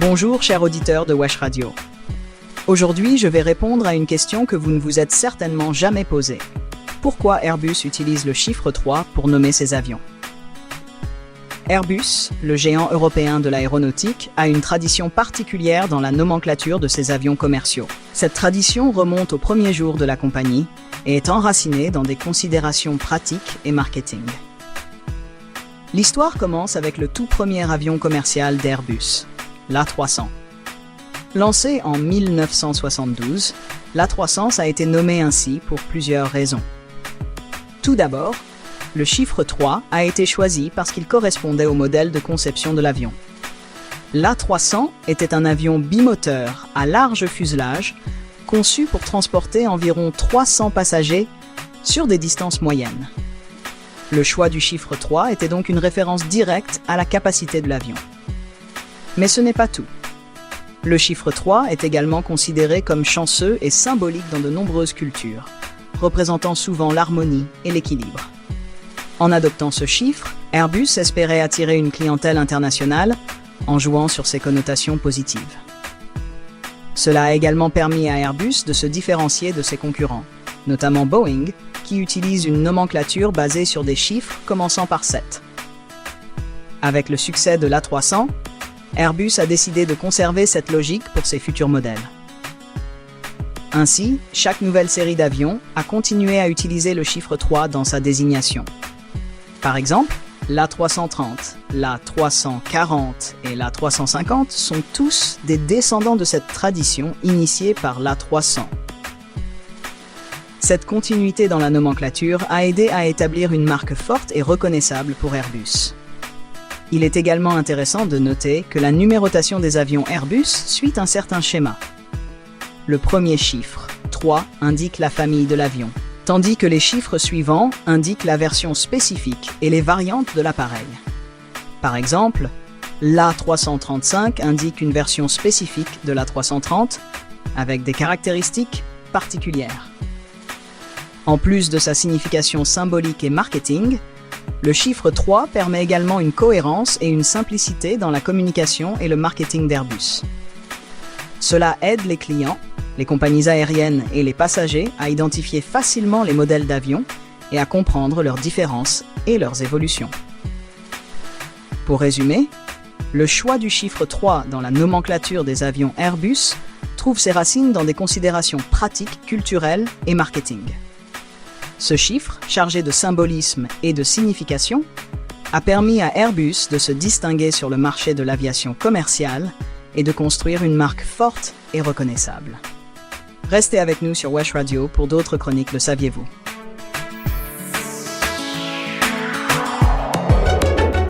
Bonjour chers auditeurs de Wesh Radio. Aujourd'hui, je vais répondre à une question que vous ne vous êtes certainement jamais posée. Pourquoi Airbus utilise le chiffre 3 pour nommer ses avions? Airbus, le géant européen de l'aéronautique, a une tradition particulière dans la nomenclature de ses avions commerciaux. Cette tradition remonte aux premiers jours de la compagnie et est enracinée dans des considérations pratiques et marketing. L'histoire commence avec le tout premier avion commercial d'Airbus, l'A300. Lancé en 1972, l'A300 a été nommé ainsi pour plusieurs raisons. Tout d'abord, le chiffre 3 a été choisi parce qu'il correspondait au modèle de conception de l'avion. L'A300 était un avion bimoteur à large fuselage, conçu pour transporter environ 300 passagers sur des distances moyennes. Le choix du chiffre 3 était donc une référence directe à la capacité de l'avion. Mais ce n'est pas tout. Le chiffre 3 est également considéré comme chanceux et symbolique dans de nombreuses cultures, représentant souvent l'harmonie et l'équilibre. En adoptant ce chiffre, Airbus espérait attirer une clientèle internationale en jouant sur ses connotations positives. Cela a également permis à Airbus de se différencier de ses concurrents, notamment Boeing, qui utilise une nomenclature basée sur des chiffres commençant par 7. Avec le succès de l'A300, Airbus a décidé de conserver cette logique pour ses futurs modèles. Ainsi, chaque nouvelle série d'avions a continué à utiliser le chiffre 3 dans sa désignation. Par exemple, l'A330, l'A340 et l'A350 sont tous des descendants de cette tradition initiée par l'A300. Cette continuité dans la nomenclature a aidé à établir une marque forte et reconnaissable pour Airbus. Il est également intéressant de noter que la numérotation des avions Airbus suit un certain schéma. Le premier chiffre, 3, indique la famille de l'avion, tandis que les chiffres suivants indiquent la version spécifique et les variantes de l'appareil. Par exemple, l'A335 indique une version spécifique de l'A330 avec des caractéristiques particulières. En plus de sa signification symbolique et marketing, le chiffre 3 permet également une cohérence et une simplicité dans la communication et le marketing d'Airbus. Cela aide les clients, les compagnies aériennes et les passagers à identifier facilement les modèles d'avions et à comprendre leurs différences et leurs évolutions. Pour résumer, le choix du chiffre 3 dans la nomenclature des avions Airbus trouve ses racines dans des considérations pratiques, culturelles et marketing. Ce chiffre, chargé de symbolisme et de signification, a permis à Airbus de se distinguer sur le marché de l'aviation commerciale et de construire une marque forte et reconnaissable. Restez avec nous sur Wesh Radio pour d'autres chroniques, le saviez-vous?